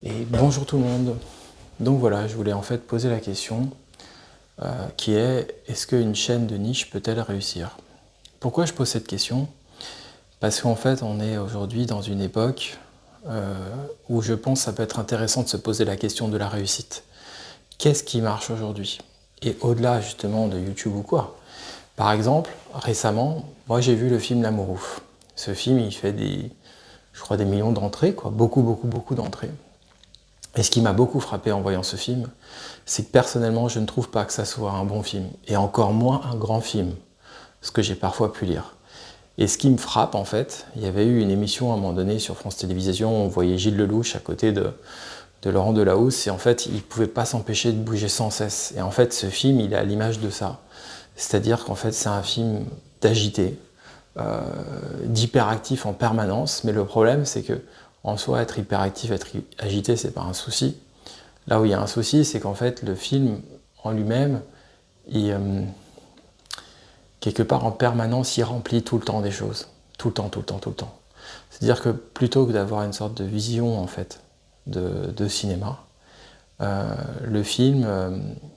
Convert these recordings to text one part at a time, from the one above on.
Et bonjour tout le monde. Donc voilà, je voulais en fait poser la question qui est: est-ce qu'une chaîne de niche peut-elle réussir? Pourquoi je pose cette question? Parce qu'en fait, on est aujourd'hui dans une époque où je pense que ça peut être intéressant de se poser la question de la réussite. Qu'est-ce qui marche aujourd'hui? Et au-delà justement de YouTube ou quoi. Par exemple, récemment, moi j'ai vu le film L'Amour ouf. Ce film, il fait je crois des millions d'entrées, quoi. Beaucoup d'entrées. Et ce qui m'a beaucoup frappé en voyant ce film, c'est que personnellement, je ne trouve pas que ça soit un bon film, et encore moins un grand film, ce que j'ai parfois pu lire. Et ce qui me frappe, en fait, il y avait eu une émission à un moment donné sur France Télévisions, on voyait Gilles Lelouch à côté de Laurent Delahousse, et en fait, il ne pouvait pas s'empêcher de bouger sans cesse. Et en fait, ce film, il est à l'image de ça. C'est-à-dire qu'en fait, c'est un film d'agité, d'hyperactif en permanence, mais le problème, c'est que en soi, être hyperactif, être agité, c'est pas un souci. Là où il y a un souci, c'est qu'en fait, le film en lui-même, quelque part en permanence, il remplit tout le temps des choses. Tout le temps, tout le temps, tout le temps. C'est-à-dire que plutôt que d'avoir une sorte de vision, en fait, de cinéma, le film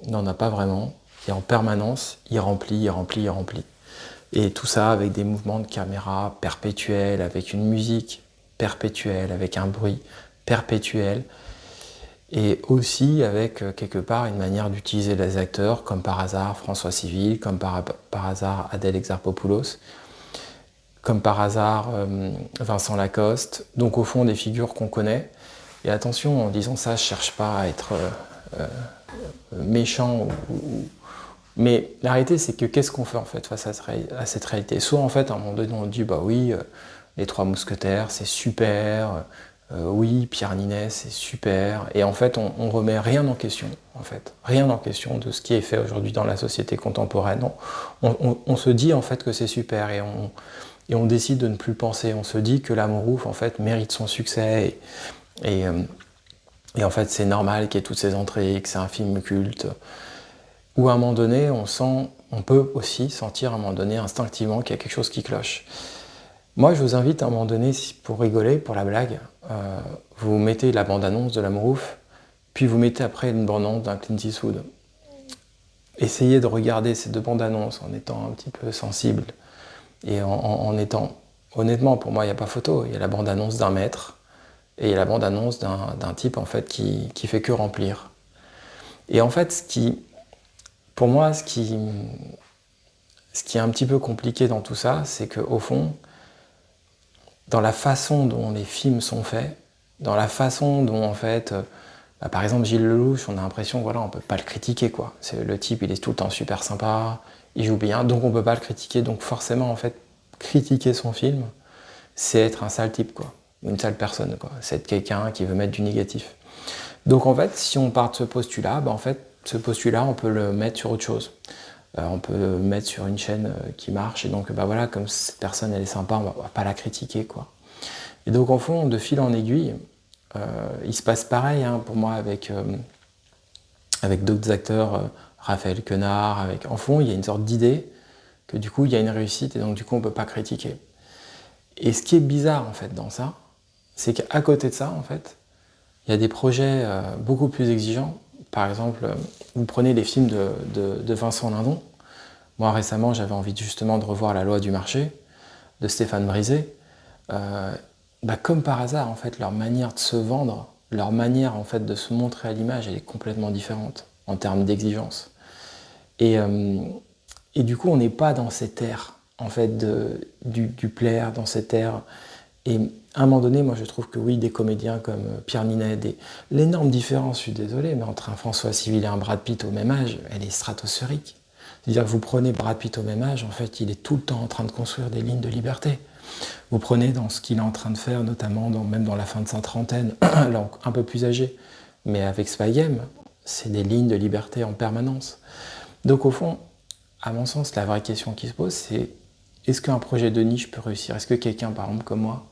n'en a pas vraiment. Et en permanence, il remplit, il remplit, il remplit. Et tout ça avec des mouvements de caméra perpétuels, avec une musique perpétuelle, avec un bruit perpétuel. Et aussi avec quelque part une manière d'utiliser les acteurs, comme par hasard François Civil, comme par hasard Adèle Exarchopoulos, comme par hasard Vincent Lacoste. Donc au fond des figures qu'on connaît. Et attention, en disant ça, je ne cherche pas à être méchant. Mais la réalité, c'est que qu'est-ce qu'on fait en fait face à cette réalité? Soit en fait à un moment donné on dit bah oui, les Trois Mousquetaires c'est super, oui, Pierre Ninet c'est super, et en fait on remet rien en question, en fait, rien en question de ce qui est fait aujourd'hui dans la société contemporaine. On se dit en fait que c'est super, et on décide de ne plus penser. On se dit que L'Amour ouf en fait mérite son succès, et, et en fait c'est normal qu'il y ait toutes ces entrées, que c'est un film culte. Ou à un moment donné, on peut aussi sentir à un moment donné instinctivement qu'il y a quelque chose qui cloche. Moi, je vous invite à un moment donné, pour rigoler, pour la blague, vous mettez la bande-annonce de L'Amour ouf, puis vous mettez après une bande-annonce d'un Clint Eastwood. Essayez de regarder ces deux bandes-annonces en étant un petit peu sensible, et en étant... Honnêtement, pour moi, il n'y a pas photo. Il y a la bande-annonce d'un maître, et il y a la bande-annonce d'un type en fait, qui fait que remplir. Et en fait, pour moi, ce qui est un petit peu compliqué dans tout ça, c'est qu'au fond, dans la façon dont les films sont faits, dans la façon dont, en fait, par exemple, Gilles Lelouch, on a l'impression qu'on ne peut pas le critiquer, quoi. Le type, il est tout le temps super sympa, il joue bien, donc on ne peut pas le critiquer. Donc forcément, en fait, critiquer son film, c'est être un sale type, quoi. Une sale personne, quoi. C'est être quelqu'un qui veut mettre du négatif. Donc en fait, si on part de ce postulat, en fait, ce postulat, on peut le mettre sur autre chose. On peut le mettre sur une chaîne qui marche, et donc voilà, comme cette personne elle est sympa, on va pas la critiquer, quoi. Et donc en fond, de fil en aiguille, il se passe pareil pour moi avec d'autres acteurs, Raphaël Quenard, en fond il y a une sorte d'idée que du coup il y a une réussite, et donc du coup on peut pas critiquer. Et ce qui est bizarre en fait dans ça, c'est qu'à côté de ça, en fait, il y a des projets beaucoup plus exigeants. Par exemple, vous prenez les films de Vincent Lindon. Moi, récemment, j'avais envie justement de revoir La Loi du marché, de Stéphane Brisé. Comme par hasard, en fait, leur manière de se vendre, leur manière en fait, de se montrer à l'image, elle est complètement différente en termes d'exigence. Et du coup, on n'est pas dans cette ère, en fait, du plaire, dans cette ère. Et à un moment donné, moi je trouve que oui, des comédiens comme Pierre Ninet, l'énorme différence, je suis désolé, mais entre un François Civil et un Brad Pitt au même âge, elle est stratosphérique. C'est-à-dire que vous prenez Brad Pitt au même âge, en fait, il est tout le temps en train de construire des lignes de liberté. Vous prenez dans ce qu'il est en train de faire, notamment même dans la fin de sa trentaine, alors un peu plus âgé, mais avec Spy Game, c'est des lignes de liberté en permanence. Donc au fond, à mon sens, la vraie question qui se pose, c'est est-ce qu'un projet de niche peut réussir? Est-ce que quelqu'un, par exemple, comme moi,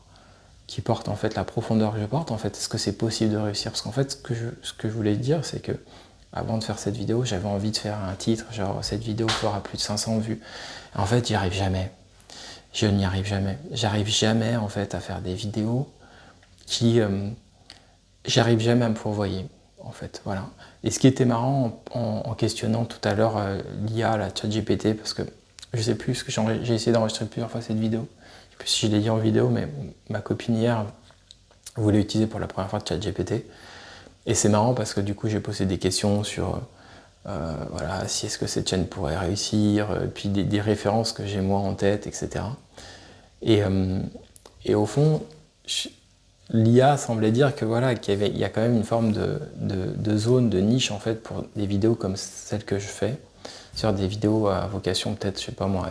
qui porte en fait la profondeur que je porte, en fait, est-ce que c'est possible de réussir? Parce qu'en fait, ce que je voulais dire, c'est que avant de faire cette vidéo, j'avais envie de faire un titre, genre cette vidéo fera plus de 500 vues. En fait, j'y arrive jamais. Je n'y arrive jamais. J'arrive jamais en fait à faire des vidéos qui j'arrive jamais à me fourvoyer, en fait, voilà. Et ce qui était marrant en questionnant tout à l'heure l'IA, la ChatGPT, parce que je sais plus, ce que j'ai essayé d'enregistrer plusieurs fois cette vidéo, je sais plus si je l'ai dit en vidéo, mais ma copine hier voulait utiliser pour la première fois ChatGPT. Et c'est marrant parce que du coup j'ai posé des questions sur voilà, si est-ce que cette chaîne pourrait réussir, puis des références que j'ai moi en tête, etc. Et, et au fond, l'IA semblait dire que voilà, il y a quand même une forme de zone, de niche en fait pour des vidéos comme celles que je fais, sur des vidéos à vocation peut-être, je sais pas moi,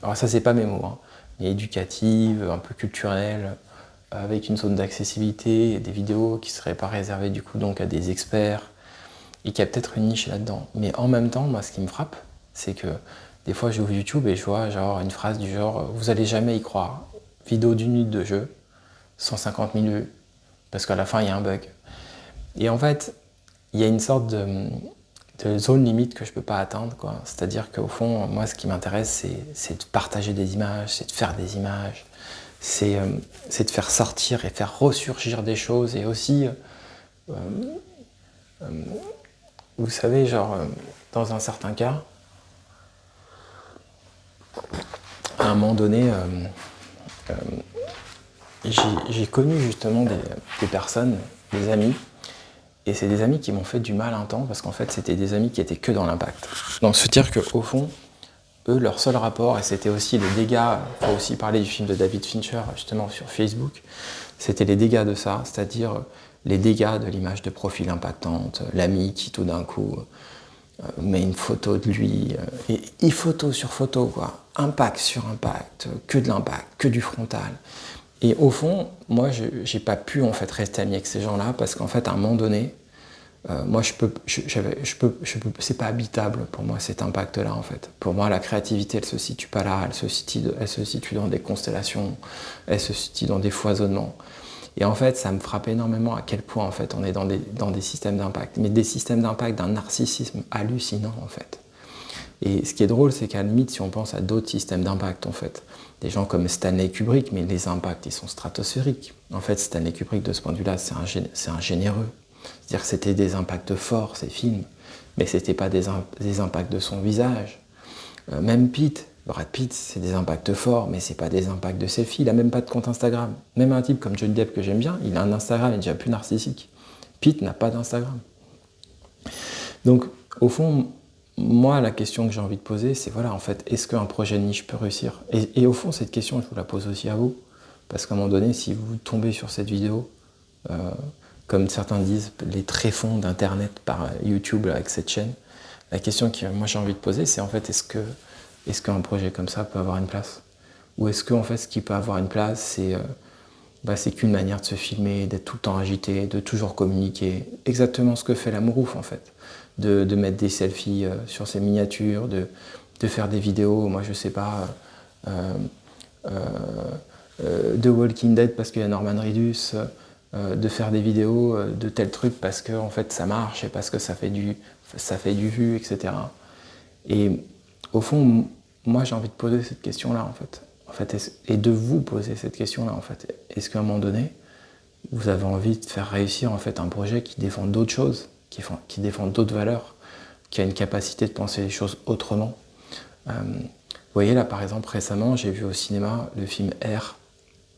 alors ça c'est pas mes mots, hein, mais éducatives, un peu culturelles, avec une zone d'accessibilité, des vidéos qui seraient pas réservées du coup donc à des experts, et qu'il y a peut-être une niche là-dedans. Mais en même temps, moi ce qui me frappe, c'est que des fois j'ouvre YouTube et je vois genre une phrase du genre « Vous allez jamais y croire, vidéo d'une minute de jeu, 150 000 vues, parce qu'à la fin il y a un bug. » Et en fait, il y a une sorte de zone limite que je peux pas atteindre, quoi. C'est-à-dire qu'au fond, moi ce qui m'intéresse, c'est de partager des images, c'est de faire des images, c'est de faire sortir et faire ressurgir des choses, et aussi, vous savez, genre, dans un certain cas, à un moment donné, j'ai connu justement des personnes, des amis, et c'est des amis qui m'ont fait du mal un temps, parce qu'en fait, c'était des amis qui étaient que dans l'impact. Donc, se dire qu'au fond, eux, leur seul rapport, et c'était aussi les dégâts, il faut aussi parler du film de David Fincher, justement, sur Facebook, c'était les dégâts de ça, c'est-à-dire les dégâts de l'image de profil impactante, l'ami qui tout d'un coup met une photo de lui, et photo sur photo, quoi, impact sur impact, que de l'impact, que du frontal. Et au fond, moi, j'ai pas pu en fait rester ami avec ces gens-là, parce qu'en fait, à un moment donné, moi, c'est pas habitable pour moi cet impact-là en fait. Pour moi, la créativité, elle se situe pas là, elle se situe dans des constellations, elle se situe dans des foisonnements. Et en fait, ça me frappe énormément à quel point en fait on est dans des systèmes d'impact, mais des systèmes d'impact d'un narcissisme hallucinant en fait. Et ce qui est drôle, c'est qu'à la limite, si on pense à d'autres systèmes d'impact en fait, des gens comme Stanley Kubrick, mais les impacts ils sont stratosphériques. En fait, Stanley Kubrick de ce point de vue-là, c'est un généreux. C'est-à-dire que c'était des impacts forts, ces films, mais c'était pas des impacts de son visage. Même Brad Pitt, c'est des impacts forts, mais c'est pas des impacts de selfie. Il a même pas de compte Instagram. Même un type comme Johnny Depp que j'aime bien, il a un Instagram, il est déjà plus narcissique. Pitt n'a pas d'Instagram. Donc, au fond, moi, la question que j'ai envie de poser, c'est voilà, en fait, est-ce qu'un projet de niche peut réussir ? Et au fond, cette question, je vous la pose aussi à vous, parce qu'à un moment donné, si vous tombez sur cette vidéo, comme certains disent, les tréfonds d'Internet par YouTube avec cette chaîne, la question que moi j'ai envie de poser, c'est en fait, est-ce qu'un projet comme ça peut avoir une place ? Ou est-ce qu'en fait, ce qui peut avoir une place, c'est qu'une manière de se filmer, d'être tout le temps agité, de toujours communiquer, exactement ce que fait l'Amourouf en fait, de mettre des selfies sur ses miniatures, de faire des vidéos, moi je sais pas, de Walking Dead parce qu'il y a Norman Reedus, de faire des vidéos de tel truc parce que en fait ça marche et parce que ça fait du vu, etc. Et au fond, moi j'ai envie de poser cette question-là en fait. Et de vous poser cette question-là en fait. Est-ce qu'à un moment donné, vous avez envie de faire réussir en fait un projet qui défend d'autres choses, qui défend d'autres valeurs, qui a une capacité de penser les choses autrement. Vous voyez là par exemple récemment, j'ai vu au cinéma le film R,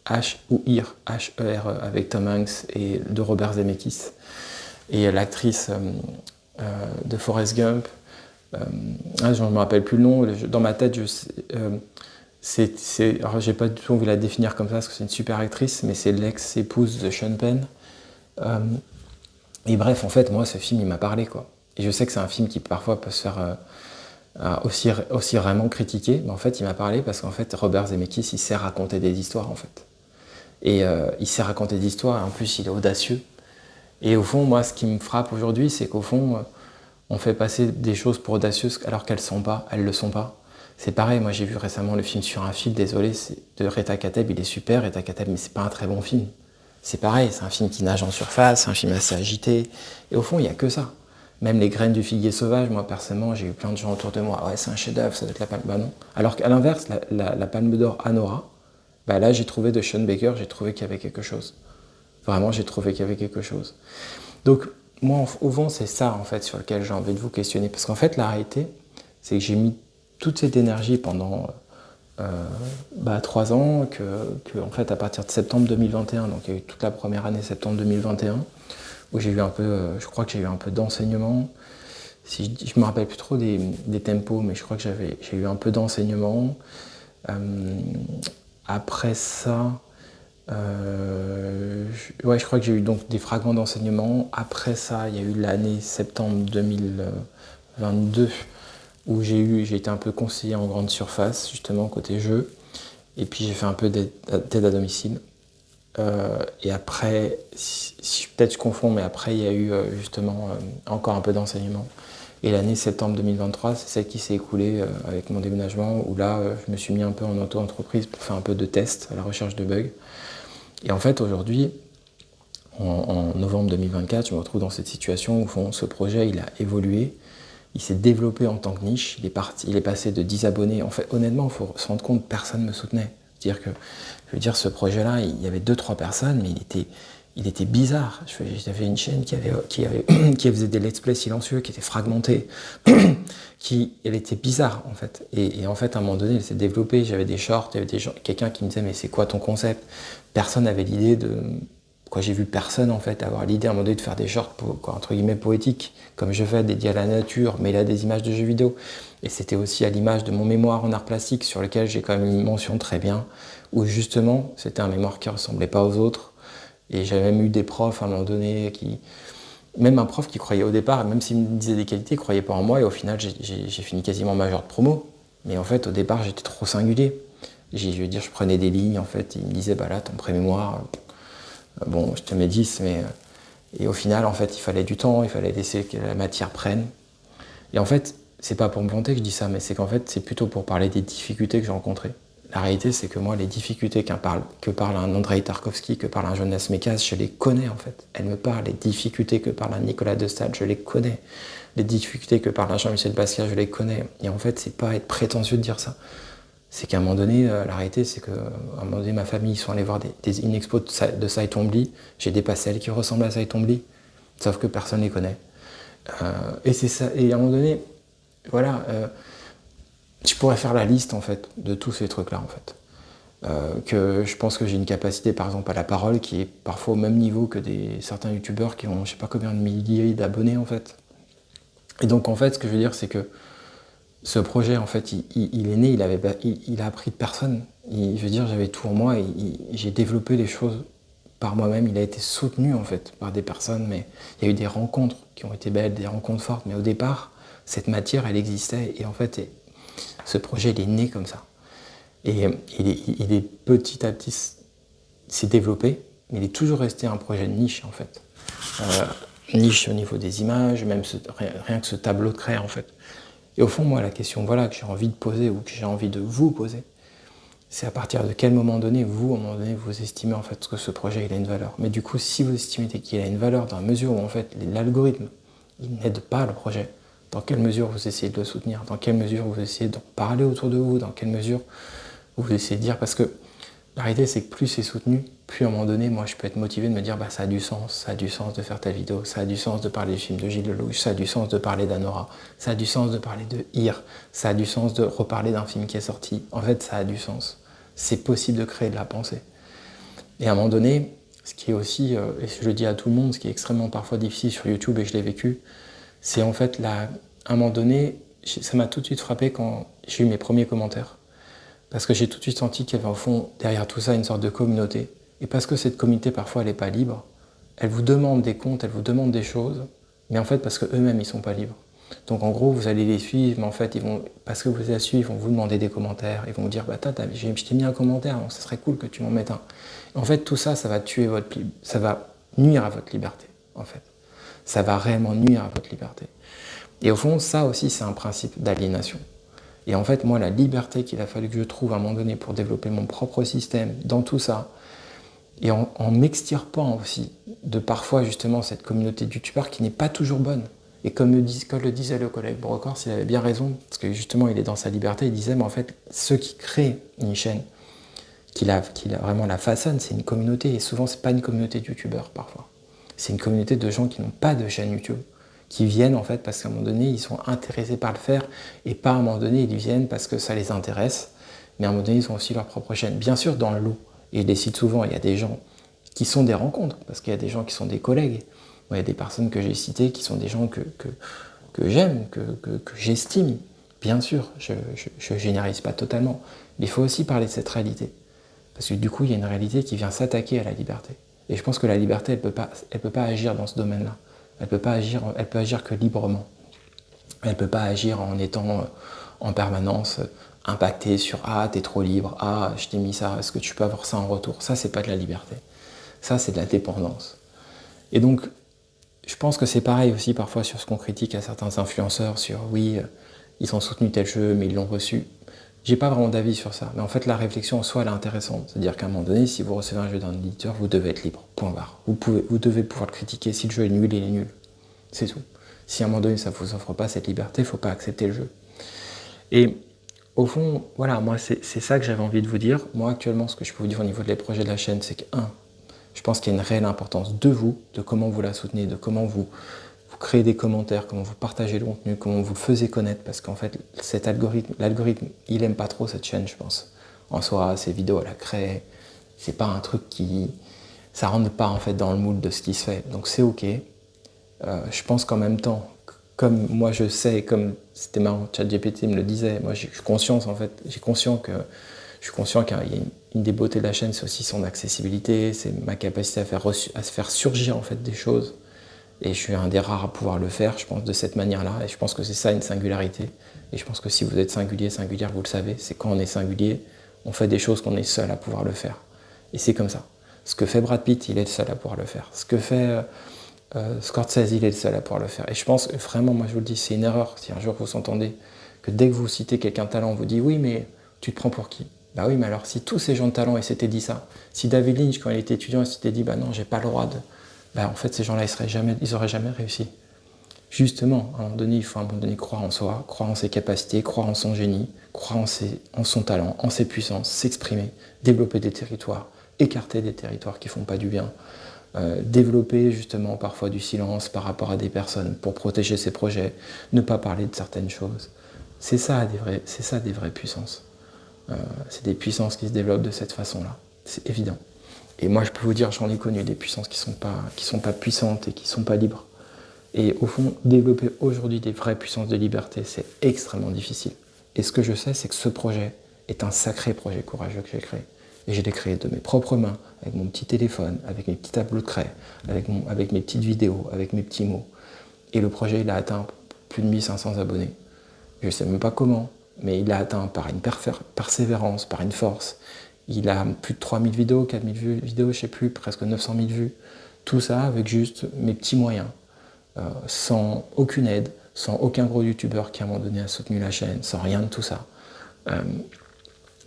H-E-R, avec Tom Hanks et de Robert Zemeckis. Et l'actrice de Forrest Gump, je ne me rappelle plus le nom, dans ma tête, alors j'ai pas du tout envie de la définir comme ça parce que c'est une super actrice, mais c'est l'ex-épouse de Sean Penn. Et bref, en fait, moi, ce film, il m'a parlé, quoi. Et je sais que c'est un film qui parfois peut se faire aussi vraiment critiquer, mais en fait, il m'a parlé parce qu'en fait, Robert Zemeckis, il sait raconter des histoires, en fait. Et il sait raconter des histoires, et en plus, il est audacieux. Et au fond, moi, ce qui me frappe aujourd'hui, c'est qu'au fond, on fait passer des choses pour audacieuses alors qu'elles le sont pas. C'est pareil, moi j'ai vu récemment le film Sur un fil, désolé, de Reta Kateb, il est super, Reta Kateb, mais c'est pas un très bon film. C'est pareil, c'est un film qui nage en surface, c'est un film assez agité, et au fond, il n'y a que ça. Même Les graines du figuier sauvage, moi personnellement, j'ai eu plein de gens autour de moi, ouais, c'est un chef-d'œuvre, ça doit être la palme. Bah non. Alors qu'à l'inverse, la palme d'or Anora, bah là j'ai trouvé de Sean Baker, j'ai trouvé qu'il y avait quelque chose. Vraiment, j'ai trouvé qu'il y avait quelque chose. Donc, moi, au fond, c'est ça, en fait, sur lequel j'ai envie de vous questionner. Parce qu'en fait, la réalité, c'est que j'ai mis toute cette énergie pendant 3 ans, en fait, à partir de septembre 2021, donc il y a eu toute la première année, septembre 2021, où j'ai eu un peu, je crois que j'ai eu un peu d'enseignement. Si je me rappelle plus trop des tempos, mais je crois que j'ai eu un peu d'enseignement. Après ça, je crois que j'ai eu donc des fragments d'enseignement. Après ça, il y a eu l'année septembre 2022 où j'ai été un peu conseiller en grande surface, justement côté jeu. Et puis j'ai fait un peu d'aide à domicile. Et après, peut-être je confonds, mais après il y a eu justement encore un peu d'enseignement. Et l'année septembre 2023, c'est celle qui s'est écoulée avec mon déménagement, où là, je me suis mis un peu en auto-entreprise pour faire un peu de tests à la recherche de bugs. Et en fait, aujourd'hui, en novembre 2024, je me retrouve dans cette situation où ce projet, il a évolué, il s'est développé en tant que niche, il est passé de 10 abonnés. En fait, honnêtement, il faut se rendre compte, personne ne me soutenait. C'est-à-dire que, ce projet-là, il y avait 2-3 personnes, mais il était bizarre. J'avais une chaîne qui faisait des let's play silencieux, qui était fragmentée, elle était bizarre en fait. Et en fait, à un moment donné, elle s'est développée. J'avais des shorts, il y avait quelqu'un qui me disait mais c'est quoi ton concept? Personne n'avait l'idée de. J'ai vu personne en fait avoir l'idée à un moment donné de faire des shorts entre guillemets poétiques, comme je fais, dédiés à la nature, mais là des images de jeux vidéo. Et c'était aussi à l'image de mon mémoire en art plastique, sur lequel j'ai quand même une mention très bien, où justement c'était un mémoire qui ressemblait pas aux autres. Et j'avais même eu des profs à un moment donné même un prof qui croyait au départ, même s'il me disait des qualités, il croyait pas en moi, et au final j'ai fini quasiment major de promo. Mais en fait au départ j'étais trop singulier. Je prenais des lignes en fait, et il me disait bah là ton pré-mémoire, bon je te mets 10, mais. Et au final en fait il fallait du temps, il fallait laisser que la matière prenne. Et en fait, c'est pas pour me vanter que je dis ça, mais c'est qu'en fait c'est plutôt pour parler des difficultés que j'ai rencontrées. La réalité, c'est que moi, les difficultés que parle un Andrei Tarkovsky, que parle un Jonas Mekas, je les connais en fait. Elles me parlent. Les difficultés que parle un Nicolas de Sade, je les connais. Les difficultés que parle un Jean-Michel Basquiat, je les connais. Et en fait, c'est pas être prétentieux de dire ça. C'est qu'à un moment donné, la réalité, c'est qu'à un moment donné, ma famille, ils sont allés voir une expo de Cy Twombly. J'ai des celles qui ressemblent à Cy Twombly, sauf que personne les connaît. Et c'est ça. Et à un moment donné, voilà. Je pourrais faire la liste en fait de tous ces trucs là en fait. Que je pense que j'ai une capacité par exemple à la parole qui est parfois au même niveau que certains youtubeurs qui ont je sais pas combien de milliers d'abonnés en fait. Et donc en fait ce que je veux dire c'est que ce projet en fait il est né, il a appris de personne. Je veux dire j'avais tout en moi et j'ai développé les choses par moi-même. Il a été soutenu en fait par des personnes, mais il y a eu des rencontres qui ont été belles, des rencontres fortes, mais au départ cette matière elle existait et en fait ce projet, il est né comme ça. Et il est petit à petit s'est développé, mais il est toujours resté un projet de niche, en fait. Niche au niveau des images, même rien que ce tableau de craie, en fait. Et au fond, moi, la question que j'ai envie de poser, ou que j'ai envie de vous poser, c'est à partir de quel moment donné, vous estimez, en fait, que ce projet, il a une valeur. Mais du coup, si vous estimez qu'il a une valeur dans la mesure où, en fait, l'algorithme, il n'aide pas le projet, dans quelle mesure vous essayez de le soutenir, dans quelle mesure vous essayez d'en parler autour de vous, dans quelle mesure vous essayez de dire, parce que la réalité c'est que plus c'est soutenu, plus à un moment donné, moi je peux être motivé de me dire bah ça a du sens de faire ta vidéo, ça a du sens de parler du film de Gilles Lelouch, ça a du sens de parler d'Anora, ça a du sens de parler de Ir, ça a du sens de reparler d'un film qui est sorti, en fait ça a du sens. C'est possible de créer de la pensée. Et à un moment donné, ce qui est aussi, et je le dis à tout le monde, ce qui est extrêmement parfois difficile sur YouTube, et je l'ai vécu, c'est en fait, à un moment donné, ça m'a tout de suite frappé quand j'ai eu mes premiers commentaires. Parce que j'ai tout de suite senti qu'il y avait au fond, derrière tout ça, une sorte de communauté. Et parce que cette communauté, parfois, elle n'est pas libre, elle vous demande des comptes, elle vous demande des choses, mais en fait, parce qu'eux-mêmes, ils ne sont pas libres. Donc en gros, vous allez les suivre, mais en fait, parce que vous les suivez, ils vont vous demander des commentaires, ils vont vous dire, bah je t'ai mis un commentaire, donc ça serait cool que tu m'en mettes un. Et en fait, tout ça, ça va ça va nuire à votre liberté, en fait. Ça va réellement nuire à votre liberté. Et au fond, ça aussi, c'est un principe d'aliénation. Et en fait, moi, la liberté qu'il a fallu que je trouve à un moment donné pour développer mon propre système dans tout ça, et en m'extirpant aussi de parfois justement cette communauté de youtubeurs qui n'est pas toujours bonne. Et comme le disait le collègue Brocors, il avait bien raison, parce que justement il est dans sa liberté, il disait, mais en fait, ceux qui créent une chaîne, vraiment la façonne, c'est une communauté. Et souvent, c'est pas une communauté de youtubeurs parfois. C'est une communauté de gens qui n'ont pas de chaîne YouTube, qui viennent en fait parce qu'à un moment donné, ils sont intéressés par le faire, et pas à un moment donné, ils viennent parce que ça les intéresse, mais à un moment donné, ils ont aussi leur propre chaîne. Bien sûr, dans le lot, et je les cite souvent, il y a des gens qui sont des rencontres, parce qu'il y a des gens qui sont des collègues. Moi, il y a des personnes que j'ai citées qui sont des gens que j'aime, que j'estime. Bien sûr, je ne généralise pas totalement, mais il faut aussi parler de cette réalité. Parce que du coup, il y a une réalité qui vient s'attaquer à la liberté. Et je pense que la liberté, elle peut pas agir dans ce domaine-là. Elle peut agir que librement. Elle ne peut pas agir en étant en permanence impactée sur « Ah, t'es trop libre. Ah, je t'ai mis ça. Est-ce que tu peux avoir ça en retour ?» Ça, c'est pas de la liberté. Ça, c'est de la dépendance. Et donc, je pense que c'est pareil aussi parfois sur ce qu'on critique à certains influenceurs sur « Oui, ils ont soutenu tel jeu, mais ils l'ont reçu. » J'ai pas vraiment d'avis sur ça, mais en fait la réflexion en soi elle est intéressante. C'est-à-dire qu'à un moment donné, si vous recevez un jeu d'un éditeur, vous devez être libre, point barre. Vous devez pouvoir le critiquer. Si le jeu est nul, il est nul. C'est tout. Si à un moment donné ça ne vous offre pas cette liberté, il ne faut pas accepter le jeu. Et au fond, voilà, moi c'est ça que j'avais envie de vous dire. Moi actuellement, ce que je peux vous dire au niveau des projets de la chaîne, c'est que je pense qu'il y a une réelle importance de vous, de comment vous la soutenez, de comment vous créez des commentaires, comment vous partagez le contenu, comment vous le faisiez connaître, parce qu'en fait, cet l'algorithme, il aime pas trop cette chaîne, je pense. En soi, ces vidéos, elle a créé, c'est pas un truc ça rentre pas en fait dans le mood de ce qui se fait, donc c'est ok. Je pense qu'en même temps, comme moi je sais, comme c'était marrant, ChatGPT me le disait, moi j'ai conscience en fait, je suis conscient qu'il y a une des beautés de la chaîne, c'est aussi son accessibilité, c'est ma capacité à se faire surgir en fait des choses. Et je suis un des rares à pouvoir le faire, je pense, de cette manière-là. Et je pense que c'est ça une singularité. Et je pense que si vous êtes singulière, vous le savez, c'est quand on est singulier, on fait des choses qu'on est seul à pouvoir le faire. Et c'est comme ça. Ce que fait Brad Pitt, il est le seul à pouvoir le faire. Ce que fait Scorsese, il est le seul à pouvoir le faire. Et je pense que vraiment, moi je vous le dis, c'est une erreur. Si un jour vous entendez que dès que vous citez quelqu'un de talent, on vous dit « Oui, mais tu te prends pour qui ?» Bah oui, mais alors si tous ces gens de talent s'étaient dit ça, si David Lynch, quand il était étudiant, il s'était dit « Bah non, j'ai pas le droit de... » Ben, en fait, ces gens-là, ils n'auraient jamais réussi. Justement, à un moment donné, il faut à un moment donné croire en soi, croire en ses capacités, croire en son génie, croire en son talent, en ses puissances, s'exprimer, développer des territoires, écarter des territoires qui ne font pas du bien, développer justement parfois du silence par rapport à des personnes pour protéger ses projets, ne pas parler de certaines choses. C'est ça des vraies puissances. C'est des puissances qui se développent de cette façon-là. C'est évident. Et moi, je peux vous dire, j'en ai connu des puissances qui sont pas puissantes et qui ne sont pas libres. Et au fond, développer aujourd'hui des vraies puissances de liberté, c'est extrêmement difficile. Et ce que je sais, c'est que ce projet est un sacré projet courageux que j'ai créé. Et je l'ai créé de mes propres mains, avec mon petit téléphone, avec mes petits tableaux de craie, avec mes petites vidéos, avec mes petits mots. Et le projet, il a atteint plus de 1500 abonnés. Je ne sais même pas comment, mais il a atteint par une persévérance, par une force. Il a plus de 3000 vidéos, 4000 vidéos, je ne sais plus, presque 900 000 vues. Tout ça avec juste mes petits moyens, sans aucune aide, sans aucun gros youtubeur qui à un moment donné a soutenu la chaîne, sans rien de tout ça.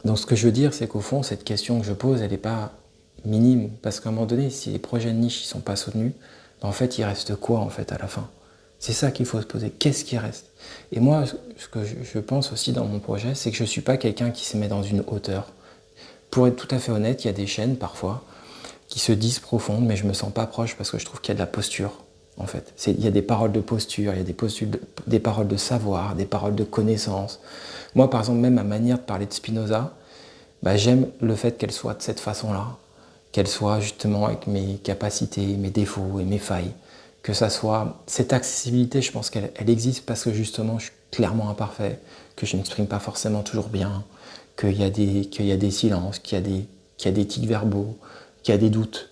Donc ce que je veux dire, c'est qu'au fond, cette question que je pose, elle n'est pas minime. Parce qu'à un moment donné, si les projets de niche ne sont pas soutenus, ben en fait, il reste quoi en fait à la fin? C'est ça qu'il faut se poser. Qu'est-ce qui reste? Et moi, ce que je pense aussi dans mon projet, c'est que je ne suis pas quelqu'un qui se met dans une hauteur. Pour être tout à fait honnête, il y a des chaînes parfois qui se disent profondes, mais je ne me sens pas proche parce que je trouve qu'il y a de la posture, en fait. Il y a des paroles de posture, il y a des paroles de savoir, des paroles de connaissance. Moi, par exemple, même ma manière de parler de Spinoza, bah, j'aime le fait qu'elle soit de cette façon-là, qu'elle soit justement avec mes capacités, mes défauts et mes failles, que ça soit... Cette accessibilité, je pense qu'elle existe parce que justement, je suis clairement imparfait, que je ne m'exprime pas forcément toujours bien, qu'il y a des silences, qu'il y a des tics verbaux, qu'il y a des doutes.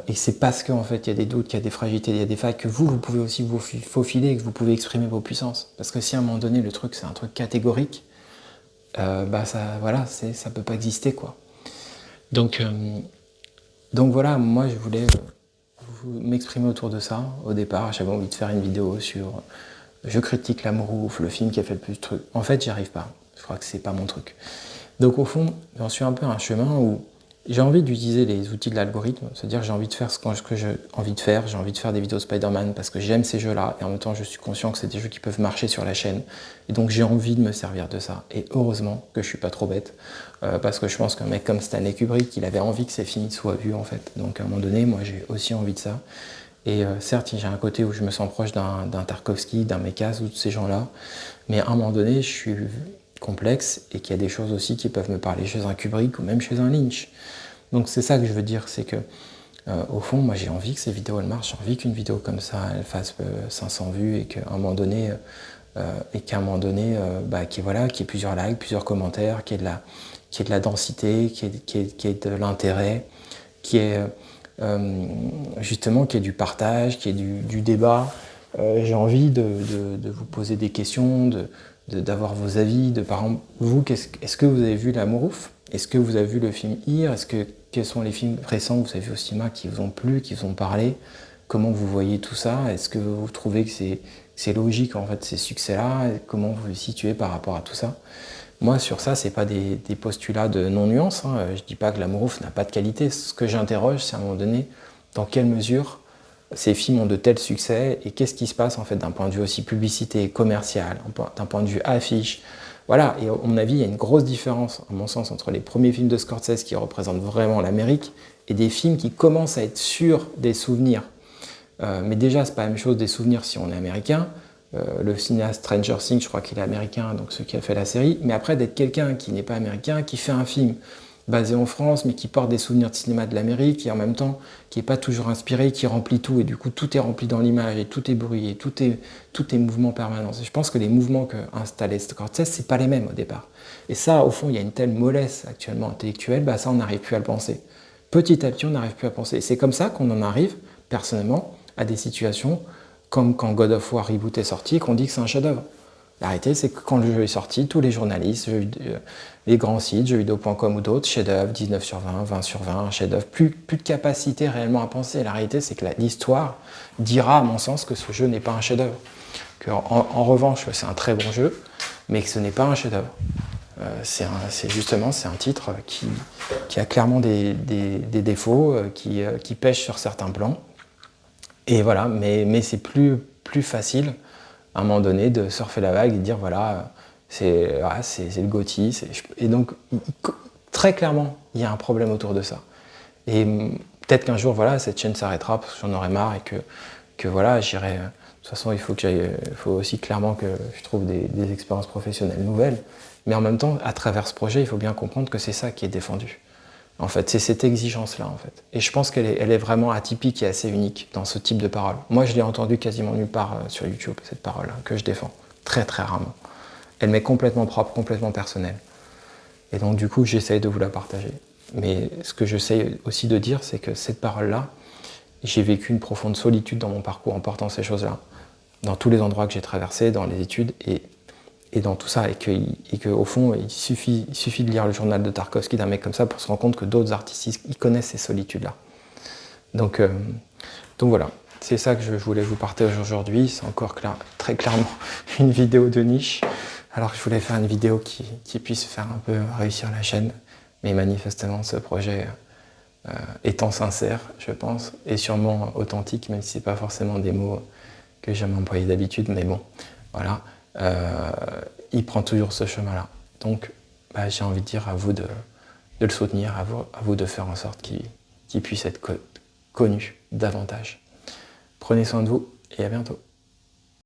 Et c'est parce qu'en fait, il y a des doutes, qu'il y a des fragilités, il y a des failles, que vous pouvez aussi vous faufiler et que vous pouvez exprimer vos puissances. Parce que si à un moment donné, le truc, c'est un truc catégorique, bah ça, voilà, ça peut pas exister, quoi. Donc voilà, moi, je voulais m'exprimer autour de ça. Au départ, j'avais envie de faire une vidéo sur... Je critique l'amour ouf, le film qui a fait le plus de trucs. En fait, j'y arrive pas. Je crois que c'est pas mon truc. Donc au fond, j'en suis un peu à un chemin où j'ai envie d'utiliser les outils de l'algorithme, c'est-à-dire j'ai envie de faire ce que j'ai envie de faire, j'ai envie de faire des vidéos Spider-Man parce que j'aime ces jeux-là, et en même temps je suis conscient que c'est des jeux qui peuvent marcher sur la chaîne, et donc j'ai envie de me servir de ça, et heureusement que je suis pas trop bête, parce que je pense qu'un mec comme Stanley Kubrick, il avait envie que ses films soient vus en fait, donc à un moment donné, moi j'ai aussi envie de ça, et certes j'ai un côté où je me sens proche d'un Tarkovsky, d'un Mekas ou de ces gens-là, mais à un moment donné je suis complexe, et qu'il y a des choses aussi qui peuvent me parler chez un Kubrick ou même chez un Lynch. Donc c'est ça que je veux dire, c'est que au fond, moi j'ai envie que ces vidéos elles marchent, j'ai envie qu'une vidéo comme ça elle fasse 500 vues et qu'à un moment donné, qu'il y ait plusieurs likes, plusieurs commentaires, qu'il y ait de la densité, qu'il y ait de l'intérêt, qu'il y ait justement qu'il y ait du partage, qu'il y ait du débat. J'ai envie de vous poser des questions, d'avoir vos avis, par exemple, vous, est-ce que vous avez vu L'Amour ouf? Est-ce que vous avez vu le film Here? Quels sont les films récents que vous avez vus au cinéma qui vous ont plu, qui vous ont parlé? Comment vous voyez tout ça? Est-ce que vous trouvez que c'est logique, en fait, ces succès-là? Comment vous vous situez par rapport à tout ça? Moi, sur ça, c'est pas des postulats de non-nuance, hein. Je dis pas que L'Amour ouf n'a pas de qualité. Ce que j'interroge, c'est à un moment donné, dans quelle mesure ces films ont de tels succès, et qu'est-ce qui se passe en fait d'un point de vue aussi publicité, commercial, d'un point de vue affiche. Voilà, et à mon avis, il y a une grosse différence, à mon sens, entre les premiers films de Scorsese qui représentent vraiment l'Amérique et des films qui commencent à être sur des souvenirs. Mais déjà, c'est pas la même chose des souvenirs si on est américain. Le cinéaste Stranger Things, je crois qu'il est américain, donc ceux qui a fait la série. Mais après, d'être quelqu'un qui n'est pas américain, qui fait un film basé en France, mais qui porte des souvenirs de cinéma de l'Amérique, et en même temps, qui n'est pas toujours inspiré, qui remplit tout, et du coup, tout est rempli dans l'image, et tout est bruit, et tout est mouvement permanent. Et je pense que les mouvements qu'a installé Scorsese, c'est pas les mêmes au départ. Et ça, au fond, il y a une telle mollesse actuellement intellectuelle, ça, on n'arrive plus à le penser. Petit à petit, on n'arrive plus à penser. Et c'est comme ça qu'on en arrive, personnellement, à des situations comme quand God of War Reboot est sorti, qu'on dit que c'est un chef-d'œuvre. La réalité, c'est que quand le jeu est sorti, tous les journalistes, les grands sites, jeuxvideo.com ou d'autres, chef-d'œuvre, 19 sur 20, 20 sur 20, chef-d'œuvre, plus de capacité réellement à penser. La réalité, c'est que l'histoire dira, à mon sens, que ce jeu n'est pas un chef-d'œuvre. En revanche, c'est un très bon jeu, mais que ce n'est pas un chef-d'œuvre. C'est un titre qui a clairement des défauts, qui pêche sur certains plans. Et voilà, mais c'est plus facile à un moment donné de surfer la vague et de dire voilà, c'est le GOTY. Et donc, très clairement, il y a un problème autour de ça. Et peut-être qu'un jour, voilà, cette chaîne s'arrêtera parce que j'en aurai marre et que voilà, j'irai. De toute façon, il faut aussi clairement que je trouve des expériences professionnelles nouvelles. Mais en même temps, à travers ce projet, il faut bien comprendre que c'est ça qui est défendu. En fait, c'est cette exigence-là, en fait. Et je pense qu'elle est vraiment atypique et assez unique dans ce type de parole. Moi, je l'ai entendue quasiment nulle part sur YouTube, cette parole-là, que je défends. Très, très rarement. Elle m'est complètement propre, complètement personnelle. Et donc, du coup, j'essaye de vous la partager. Mais ce que j'essaye aussi de dire, c'est que cette parole-là, j'ai vécu une profonde solitude dans mon parcours en portant ces choses-là. Dans tous les endroits que j'ai traversés, dans les études, et dans tout ça, et qu'au fond, il suffit de lire le journal de Tarkovsky d'un mec comme ça pour se rendre compte que d'autres artistes, ils connaissent ces solitudes-là. Donc voilà, c'est ça que je voulais vous partager aujourd'hui. C'est encore très clairement une vidéo de niche, alors que je voulais faire une vidéo qui puisse faire un peu réussir la chaîne. Mais manifestement, ce projet étant sincère, je pense, et sûrement authentique, même si c'est pas forcément des mots que j'aime employer d'habitude, mais bon, voilà. Il prend toujours ce chemin-là. Donc, j'ai envie de dire à vous de le soutenir, à vous de faire en sorte qu'il puisse être connu davantage. Prenez soin de vous et à bientôt.